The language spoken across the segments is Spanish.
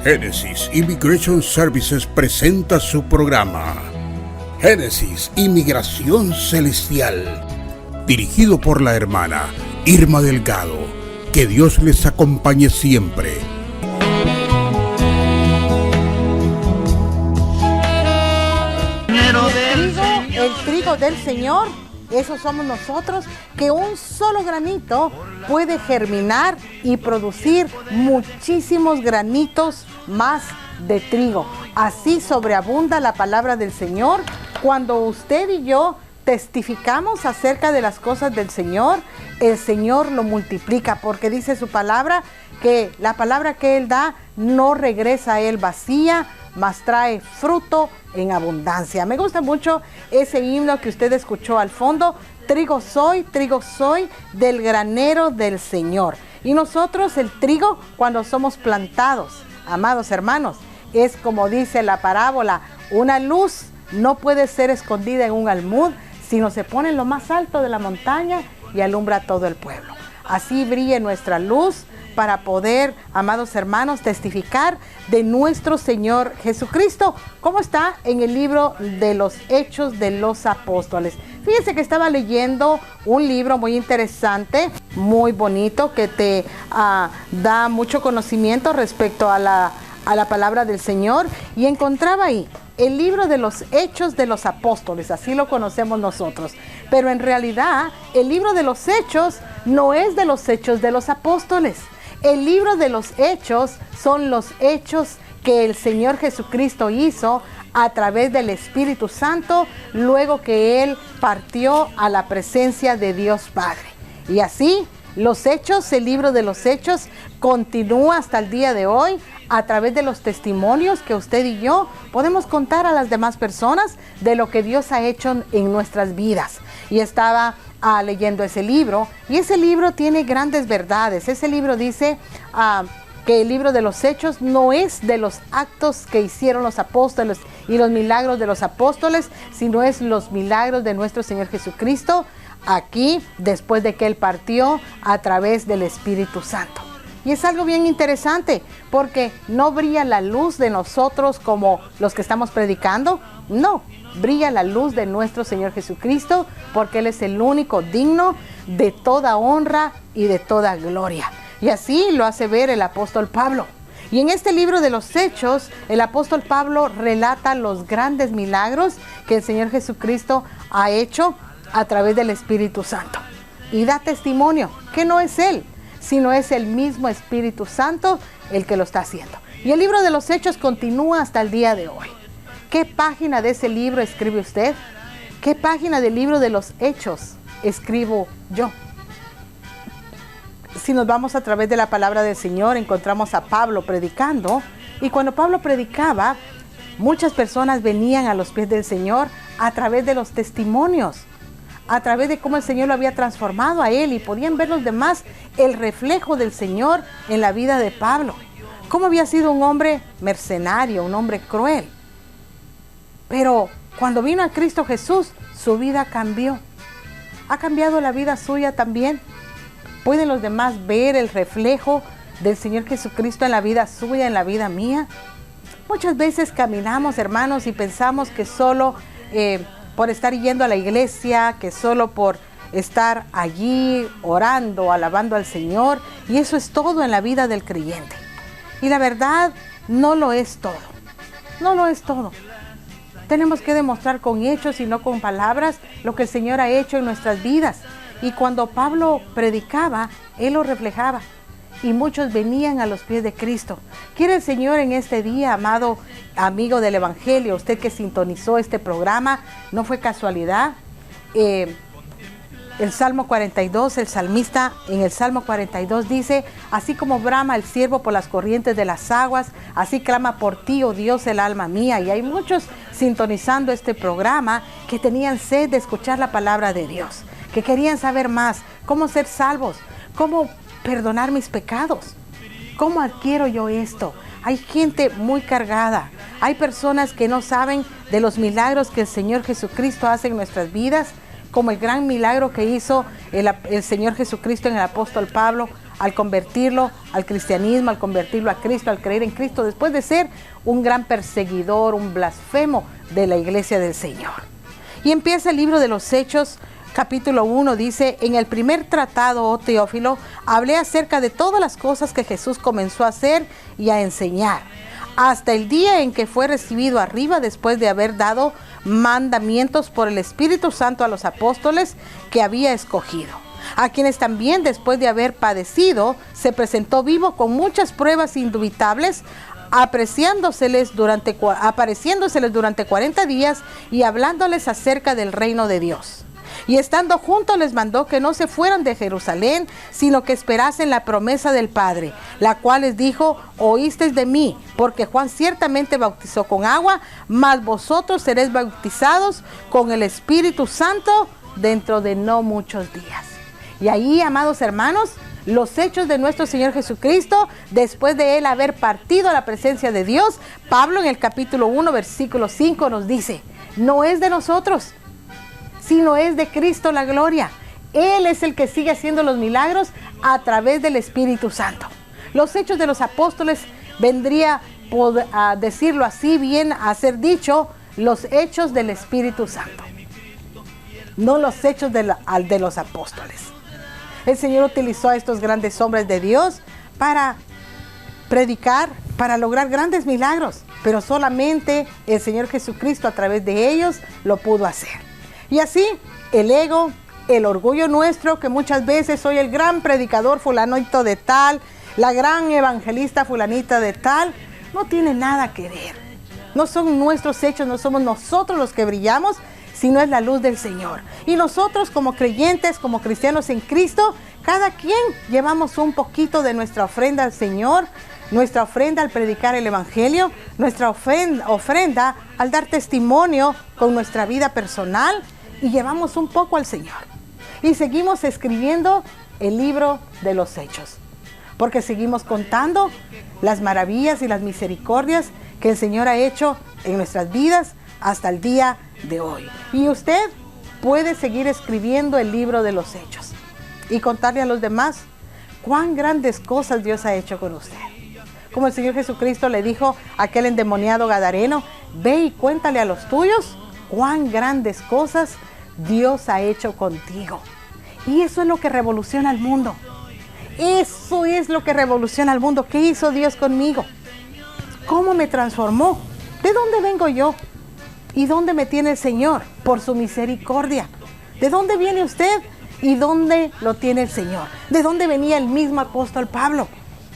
Genesis Immigration Services presenta su programa Génesis Inmigración Celestial, dirigido por la hermana Irma Delgado. Que Dios les acompañe siempre. El trigo del Señor, esos somos nosotros, que un solo granito puede germinar y producir muchísimos granitos más de trigo. Así sobreabunda la palabra del Señor. Cuando usted y yo testificamos acerca de las cosas del Señor, el Señor lo multiplica, porque dice su palabra que la palabra que Él da no regresa a Él vacía, mas trae fruto en abundancia. Me gusta mucho ese himno que usted escuchó al fondo: trigo soy del granero del Señor. Y nosotros, el trigo, cuando somos plantados, amados hermanos, es como dice la parábola: una luz no puede ser escondida en un almud, sino se pone en lo más alto de la montaña y alumbra a todo el pueblo. Así brille nuestra luz para poder, amados hermanos, testificar de nuestro Señor Jesucristo, como está en el libro de los Hechos de los Apóstoles. Fíjense que estaba leyendo un libro muy interesante, muy bonito, que te da mucho conocimiento respecto a la palabra del Señor, y encontraba ahí el libro de los Hechos de los Apóstoles, así lo conocemos nosotros. Pero en realidad, el libro de los Hechos no es de los Hechos de los Apóstoles. El libro de los Hechos son los hechos que el Señor Jesucristo hizo a través del Espíritu Santo, luego que Él partió a la presencia de Dios Padre. Y así, los Hechos, el libro de los Hechos, continúa hasta el día de hoy a través de los testimonios que usted y yo podemos contar a las demás personas de lo que Dios ha hecho en nuestras vidas. Y estaba leyendo ese libro, y ese libro tiene grandes verdades. Ese libro dice que el libro de los Hechos no es de los actos que hicieron los apóstoles y los milagros de los apóstoles, sino es los milagros de nuestro Señor Jesucristo aquí, después de que Él partió a través del Espíritu Santo. Y es algo bien interesante, porque no brilla la luz de nosotros como los que estamos predicando, no, brilla la luz de nuestro Señor Jesucristo, porque Él es el único digno de toda honra y de toda gloria. Y así lo hace ver el apóstol Pablo. Y en este libro de los Hechos, el apóstol Pablo relata los grandes milagros que el Señor Jesucristo ha hecho a través del Espíritu Santo. Y da testimonio que no es Él, sino es el mismo Espíritu Santo el que lo está haciendo. Y el libro de los Hechos continúa hasta el día de hoy. ¿Qué página de ese libro escribe usted? ¿Qué página del libro de los Hechos escribo yo? Si nos vamos a través de la palabra del Señor, encontramos a Pablo predicando, y cuando Pablo predicaba, muchas personas venían a los pies del Señor a través de los testimonios, a través de cómo el Señor lo había transformado a él, y podían ver los demás el reflejo del Señor en la vida de Pablo. Cómo había sido un hombre mercenario, un hombre cruel. Pero cuando vino a Cristo Jesús, su vida cambió. ¿Ha cambiado la vida suya también? ¿Pueden los demás ver el reflejo del Señor Jesucristo en la vida suya, en la vida mía? Muchas veces caminamos, hermanos, y pensamos que solo por estar yendo a la iglesia, que solo por estar allí orando, alabando al Señor, y eso es todo en la vida del creyente. Y la verdad, no lo es todo. No lo es todo. Tenemos que demostrar con hechos y no con palabras lo que el Señor ha hecho en nuestras vidas. Y cuando Pablo predicaba, él lo reflejaba. Y muchos venían a los pies de Cristo. Quiere el Señor en este día, amado amigo del Evangelio, usted que sintonizó este programa, no fue casualidad. El Salmo 42, el salmista en el Salmo 42 dice: así como brama el ciervo por las corrientes de las aguas, así clama por ti, oh Dios, el alma mía. Y hay muchos sintonizando este programa que tenían sed de escuchar la palabra de Dios, que querían saber más, cómo ser salvos, cómo perdonar mis pecados, cómo adquiero yo esto. Hay gente muy cargada, hay personas que no saben de los milagros que el Señor Jesucristo hace en nuestras vidas, como el gran milagro que hizo el Señor Jesucristo en el apóstol Pablo al convertirlo al cristianismo, al convertirlo a Cristo, al creer en Cristo, después de ser un gran perseguidor, un blasfemo de la iglesia del Señor. Y empieza el libro de los Hechos, capítulo 1, dice: en el primer tratado, oh Teófilo, hablé acerca de todas las cosas que Jesús comenzó a hacer y a enseñar, hasta el día en que fue recibido arriba, después de haber dado mandamientos por el Espíritu Santo a los apóstoles que había escogido, a quienes también, después de haber padecido, se presentó vivo con muchas pruebas indubitables, apareciéndoseles durante 40 días y hablándoles acerca del reino de Dios. Y estando juntos les mandó que no se fueran de Jerusalén, sino que esperasen la promesa del Padre, la cual les dijo: oísteis de mí, porque Juan ciertamente bautizó con agua, mas vosotros seréis bautizados con el Espíritu Santo dentro de no muchos días. Y ahí, amados hermanos, los hechos de nuestro Señor Jesucristo, después de Él haber partido a la presencia de Dios, Pablo en el capítulo 1, versículo 5 nos dice: no es de nosotros, sino es de Cristo la gloria. Él es el que sigue haciendo los milagros a través del Espíritu Santo. Los hechos de los apóstoles vendría, a decirlo así bien, a ser dicho, los hechos del Espíritu Santo, no los hechos de los apóstoles. El Señor utilizó a estos grandes hombres de Dios para predicar, para lograr grandes milagros, pero solamente el Señor Jesucristo a través de ellos lo pudo hacer. Y así, el ego, el orgullo nuestro, que muchas veces soy el gran predicador fulanito de tal, la gran evangelista fulanita de tal, no tiene nada que ver. No son nuestros hechos, no somos nosotros los que brillamos, sino es la luz del Señor. Y nosotros como creyentes, como cristianos en Cristo, cada quien llevamos un poquito de nuestra ofrenda al Señor, nuestra ofrenda al predicar el Evangelio, nuestra ofrenda al dar testimonio con nuestra vida personal, y llevamos un poco al Señor. Y seguimos escribiendo el libro de los Hechos, porque seguimos contando las maravillas y las misericordias que el Señor ha hecho en nuestras vidas hasta el día de hoy. Y usted puede seguir escribiendo el libro de los Hechos y contarle a los demás cuán grandes cosas Dios ha hecho con usted. Como el Señor Jesucristo le dijo a aquel endemoniado gadareno: ve y cuéntale a los tuyos cuán grandes cosas Dios ha hecho contigo. Y eso es lo que revoluciona al mundo. Eso es lo que revoluciona al mundo. ¿Qué hizo Dios conmigo? ¿Cómo me transformó? ¿De dónde vengo yo? ¿Y dónde me tiene el Señor? Por su misericordia. ¿De dónde viene usted? ¿Y dónde lo tiene el Señor? ¿De dónde venía el mismo apóstol Pablo,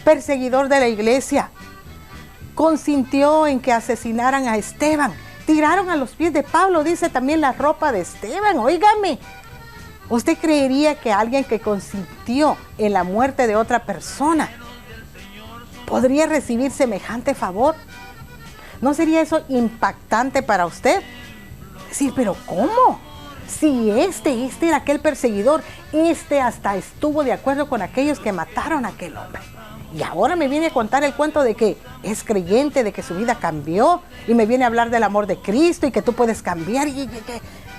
perseguidor de la iglesia? Consintió en que asesinaran a Esteban. Tiraron a los pies de Pablo, dice también, la ropa de Esteban. Óigame, ¿usted creería que alguien que consintió en la muerte de otra persona podría recibir semejante favor? ¿No sería eso impactante para usted? Decir, pero ¿cómo? Si este era aquel perseguidor, hasta estuvo de acuerdo con aquellos que mataron a aquel hombre. Y ahora me viene a contar el cuento de que es creyente, de que su vida cambió, y me viene a hablar del amor de Cristo y que tú puedes cambiar.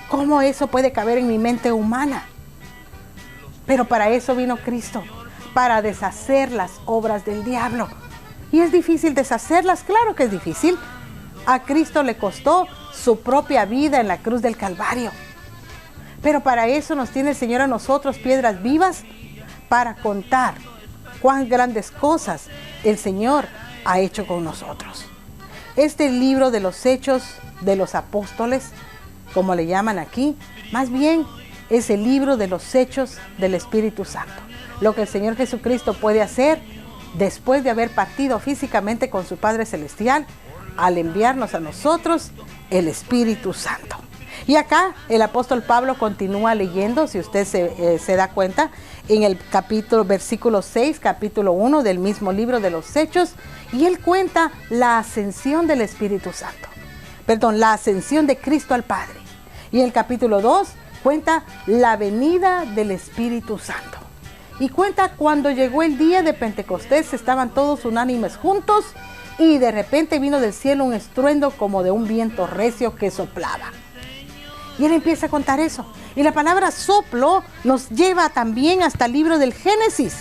¿Cómo eso puede caber en mi mente humana? Pero para eso vino Cristo, para deshacer las obras del diablo. ¿Y es difícil deshacerlas? Claro que es difícil. A Cristo le costó su propia vida en la cruz del Calvario. Pero para eso nos tiene el Señor a nosotros, piedras vivas, para contar cuán grandes cosas el Señor ha hecho con nosotros. Este libro de los Hechos de los Apóstoles, como le llaman aquí, más bien es el libro de los hechos del Espíritu Santo. Lo que el Señor Jesucristo puede hacer después de haber partido físicamente con su Padre Celestial, al enviarnos a nosotros el Espíritu Santo. Y acá el apóstol Pablo continúa leyendo, si usted se da cuenta, en el versículo 6, capítulo 1 del mismo libro de los Hechos, y él cuenta la ascensión del Espíritu Santo. La ascensión de Cristo al Padre. Y en el capítulo 2 cuenta la venida del Espíritu Santo. Y cuenta cuando llegó el día de Pentecostés, estaban todos unánimes juntos, y de repente vino del cielo un estruendo como de un viento recio que soplaba. Y él empieza a contar eso. Y la palabra soplo nos lleva también hasta el libro del Génesis.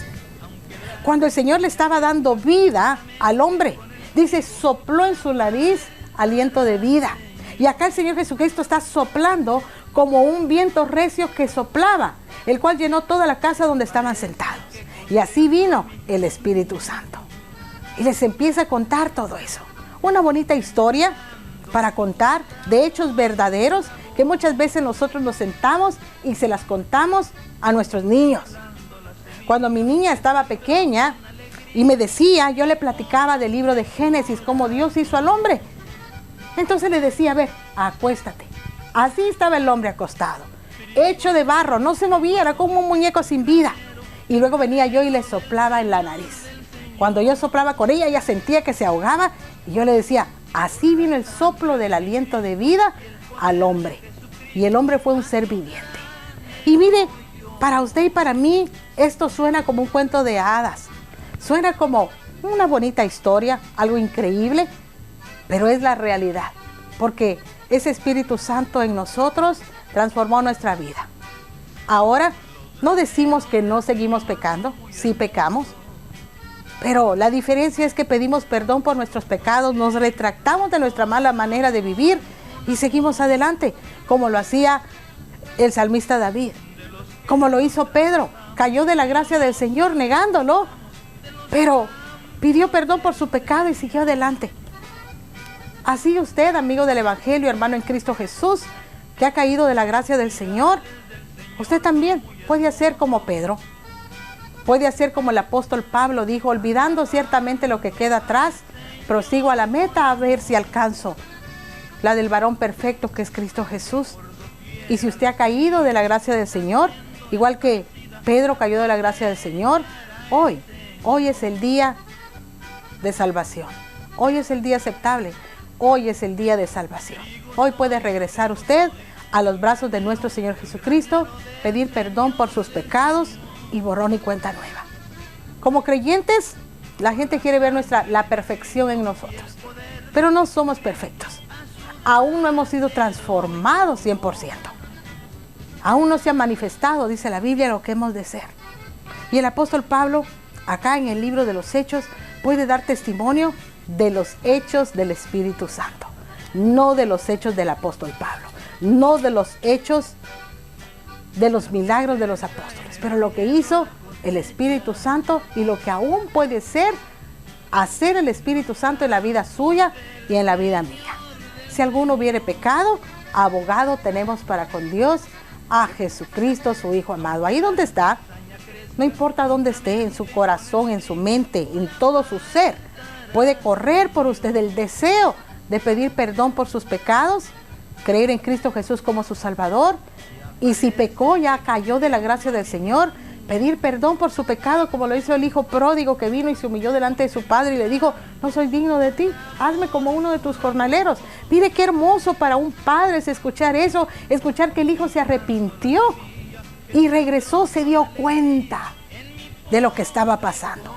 cuando el Señor le estaba dando vida al hombre. Dice, sopló en su nariz aliento de vida. Y acá el Señor Jesucristo está soplando como un viento recio que soplaba, el cual llenó toda la casa donde estaban sentados. Y así vino el Espíritu Santo. Y les empieza a contar todo eso. Una bonita historia para contar de hechos verdaderos que muchas veces nosotros nos sentamos y se las contamos a nuestros niños. Cuando mi niña estaba pequeña y me decía, yo le platicaba del libro de Génesis, cómo Dios hizo al hombre. Entonces le decía, a ver, acuéstate. Así estaba el hombre acostado, hecho de barro, no se movía, era como un muñeco sin vida. Y luego venía yo y le soplaba en la nariz. Cuando yo soplaba con ella, ella sentía que se ahogaba y yo le decía, así vino el soplo del aliento de vida al hombre. Y el hombre fue un ser viviente. Y mire, para usted y para mí, esto suena como un cuento de hadas. Suena como una bonita historia, algo increíble, pero es la realidad. Porque ese Espíritu Santo en nosotros transformó nuestra vida. Ahora, no decimos que no seguimos pecando, sí pecamos. Pero la diferencia es que pedimos perdón por nuestros pecados, nos retractamos de nuestra mala manera de vivir y seguimos adelante, como lo hacía el salmista David, como lo hizo Pedro. Cayó de la gracia del Señor negándolo, pero pidió perdón por su pecado y siguió adelante. Así usted, amigo del Evangelio, hermano en Cristo Jesús, que ha caído de la gracia del Señor, usted también puede hacer como Pedro. Puede hacer como el apóstol Pablo dijo, olvidando ciertamente lo que queda atrás, prosigo a la meta a ver si alcanzo la del varón perfecto que es Cristo Jesús. Y si usted ha caído de la gracia del Señor, igual que Pedro cayó de la gracia del Señor, hoy es el día de salvación. Hoy es el día aceptable. Hoy es el día de salvación. Hoy puede regresar usted a los brazos de nuestro Señor Jesucristo, pedir perdón por sus pecados y borrón y cuenta nueva. Como creyentes, la gente quiere ver la perfección en nosotros, pero no somos perfectos. Aún no hemos sido transformados 100%. Aún no se ha manifestado, dice la Biblia, lo que hemos de ser. Y el apóstol Pablo, acá en el libro de los Hechos, puede dar testimonio de los hechos del Espíritu Santo, no de los hechos del apóstol Pablo, no de los hechos de los milagros de los apóstoles, pero lo que hizo el Espíritu Santo y lo que aún puede hacer el Espíritu Santo en la vida suya y en la vida mía. Si alguno hubiere pecado, abogado tenemos para con Dios a Jesucristo, su Hijo amado. Ahí donde está, no importa dónde esté, en su corazón, en su mente, en todo su ser, puede correr por usted el deseo de pedir perdón por sus pecados, creer en Cristo Jesús como su Salvador. Y si pecó, ya cayó de la gracia del Señor, pedir perdón por su pecado, como lo hizo el hijo pródigo que vino y se humilló delante de su padre y le dijo, no soy digno de ti, hazme como uno de tus jornaleros. Mire qué hermoso para un padre es escuchar eso, escuchar que el hijo se arrepintió y regresó, se dio cuenta de lo que estaba pasando.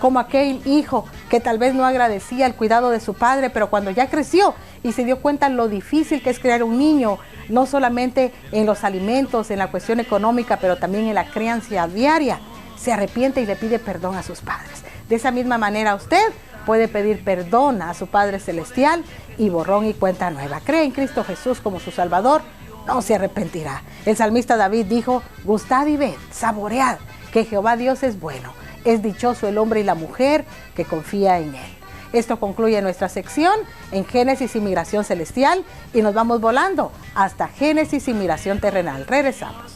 Como aquel hijo que tal vez no agradecía el cuidado de su padre, pero cuando ya creció y se dio cuenta lo difícil que es crear un niño, no solamente en los alimentos, en la cuestión económica, pero también en la crianza diaria, se arrepiente y le pide perdón a sus padres. De esa misma manera usted puede pedir perdón a su Padre Celestial y borrón y cuenta nueva. Cree en Cristo Jesús como su Salvador, no se arrepentirá. El salmista David dijo, gustad y ved, saboread, que Jehová Dios es bueno. Es dichoso el hombre y la mujer que confía en él. Esto concluye nuestra sección en Génesis y Migración Celestial y nos vamos volando hasta Génesis y Migración Terrenal. Regresamos.